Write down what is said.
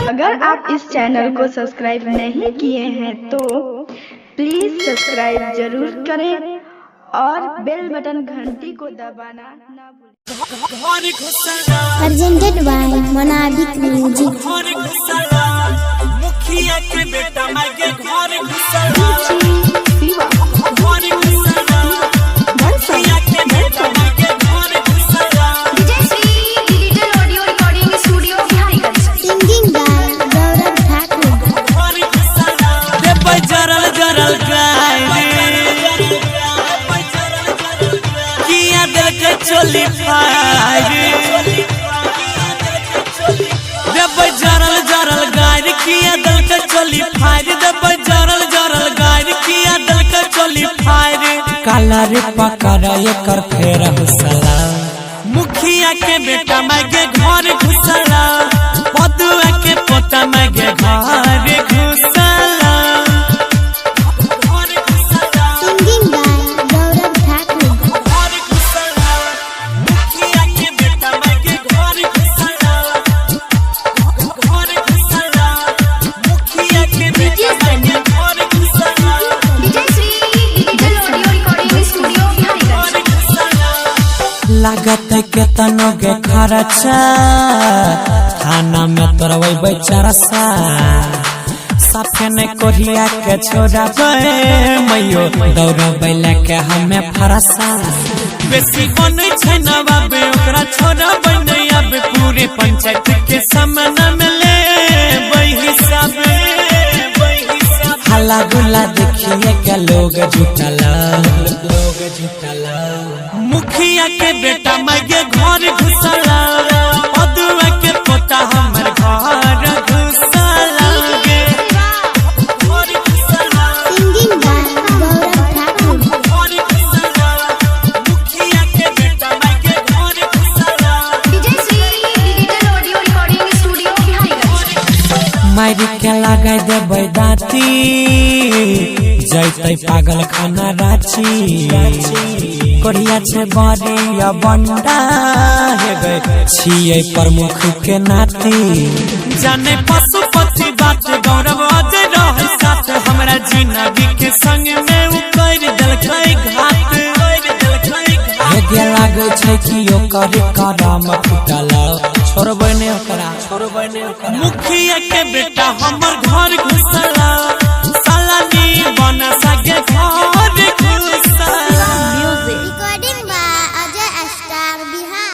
अगर आप इस चैनल को सब्सक्राइब नहीं किए हैं तो प्लीज सब्सक्राइब जरूर करें और बेल बटन घंटी को दबाना ना भूलें। presented by Monabic Music। मुखिया के बेटा मांगे घर घुसला, मुखिया के बेटा मांगे घर घुसला। Digital audio recording studio Biharigunj. Singing by Gaurav Thakur. घर घुसला दे बजरल जरल गाय किया दिल के चोली फाड़ दे बजरल जरल गाय किया दिल के चोली फाड़ दे बजरल जरल गाय किया दिल के चोली फाड़ काला रे पकड़ा एकर फेर हुसला। मुखिया के बेटा मांगे घर घुसला, पदुआ के पोता मांगे घर घुसला। Singing by Gaurav Thakur. घर घुसला मुखिया के बेटा मांगे घर घुसला, घर घुसला मुखिया के बेटा मांगे घर घुसला। Digital audio recording studio Biharigunj. लागत के तनो के खर्चा थाना में तोरवै बेचारा सा साफे ने कोरिया के छोड़ा बे मयो दौड़ बैला के हमें फरसा बेसी बनै छै न बाबे ओकरा छोड़ा बनै अब पूरे पंचायत के सामने में ले हिसाब हल्ला गुल्ला देखिए के लोग जुटला। मुखिया के बेटा मांगे घर घुसला, पदुआ के पोता हमर घर घुसला गे। घर घुसला सिंगिंग बाय गौरव ठाकुर। घर घुसला मुखिया के बेटा मांगे घर घुसला। Digital audio recording studio Biharigunj. मारी के लगाई देबै दाती जैतै पागल खाना रांची कोरिया छे बड़िया बंडा हे गए छियै प्रमुख के नाती जाने पशुपति बात गौरव अजय रह साथ हमरा जिंदगी के संग में उ कर देलकै घात हेगे लागे छै कि ओकर करम फुटला छोड़बै ने ओकरा मुखिया के बेटा हमर घर घुस